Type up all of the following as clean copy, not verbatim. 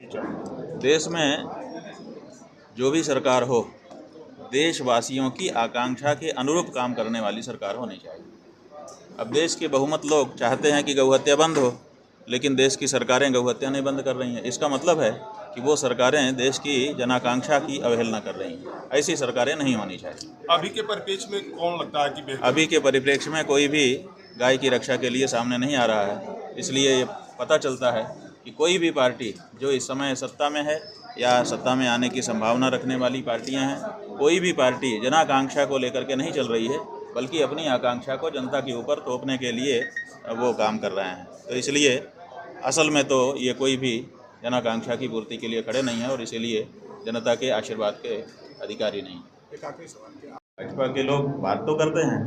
देश में जो भी सरकार हो, देशवासियों की आकांक्षा के अनुरूप काम करने वाली सरकार होनी चाहिए। अब देश के बहुमत लोग चाहते हैं कि गौ हत्या बंद हो, लेकिन देश की सरकारें गौ हत्या नहीं बंद कर रही हैं। इसका मतलब है कि वो सरकारें देश की जनाकांक्षा की अवहेलना कर रही हैं। ऐसी सरकारें नहीं होनी चाहिए। अभी के परिप्रेक्ष्य में कौन लगता है कि बेहतर? अभी के परिप्रेक्ष्य में कोई भी गाय की रक्षा के लिए सामने नहीं आ रहा है। इसलिए ये पता चलता है कि कोई भी पार्टी जो इस समय सत्ता में है या सत्ता में आने की संभावना रखने वाली पार्टियां हैं, कोई भी पार्टी जनाकांक्षा को लेकर के नहीं चल रही है, बल्कि अपनी आकांक्षा को जनता के ऊपर थोपने के लिए वो काम कर रहे हैं। तो इसलिए असल में तो ये कोई भी जनाकांक्षा की पूर्ति के लिए खड़े नहीं है और इसीलिए जनता के आशीर्वाद के अधिकारी नहीं। एक आखिरी सवाल, भाजपा के लोग बात तो करते हैं,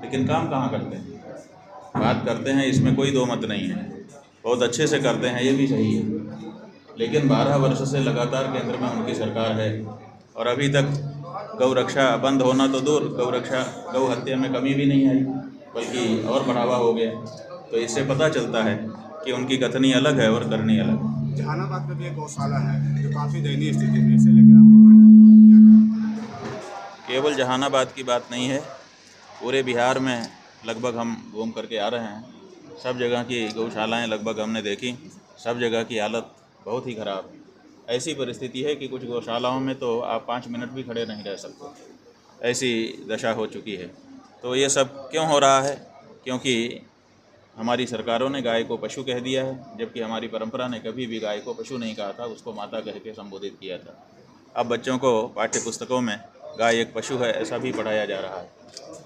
लेकिन काम कहाँ करते हैं? बात करते हैं, इसमें कोई दो मत नहीं है, बहुत अच्छे से करते हैं, ये भी सही है। लेकिन 12 वर्ष से लगातार केंद्र में उनकी सरकार है और अभी तक गौ रक्षा बंद होना तो दूर, गौ हत्या में कमी भी नहीं आई, बल्कि और बढ़ावा हो गया। तो इससे पता चलता है कि उनकी कथनी अलग है और करनी अलग है। जहानाबाद में भी एक गौशाला है जो काफ़ी दयनीय स्थिति में, इसे लेकर आप केवल जहानाबाद की बात नहीं है, पूरे बिहार में लगभग हम घूम करके आ रहे हैं। सब जगह की गौशालाएं लगभग हमने देखी, सब जगह की हालत बहुत ही ख़राब है। ऐसी परिस्थिति है कि कुछ गौशालाओं में तो आप 5 मिनट भी खड़े नहीं रह सकते, ऐसी दशा हो चुकी है। तो ये सब क्यों हो रहा है? क्योंकि हमारी सरकारों ने गाय को पशु कह दिया है, जबकि हमारी परंपरा ने कभी भी गाय को पशु नहीं कहा था, उसको माता कह के संबोधित किया था। अब बच्चों को पाठ्य पुस्तकों में गाय एक पशु है ऐसा भी पढ़ाया जा रहा है।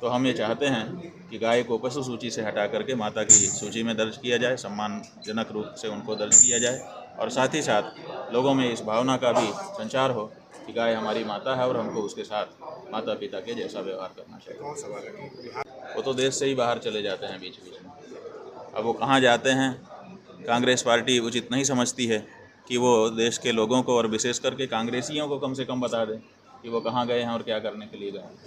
तो हम ये चाहते हैं कि गाय को पशु सूची से हटा करके माता की सूची में दर्ज किया जाए, सम्मानजनक रूप से उनको दर्ज किया जाए, और साथ ही साथ लोगों में इस भावना का भी संचार हो कि गाय हमारी माता है और हमको उसके साथ माता पिता के जैसा व्यवहार करना चाहिए। वो तो देश से ही बाहर चले जाते हैं बीच बीच में। अब वो कहाँ जाते हैं, कांग्रेस पार्टी उचित नहीं समझती है कि वो देश के लोगों को और विशेष करके कांग्रेसियों को कम से कम बता दें कि वो कहाँ गए हैं और क्या करने के लिए गए हैं।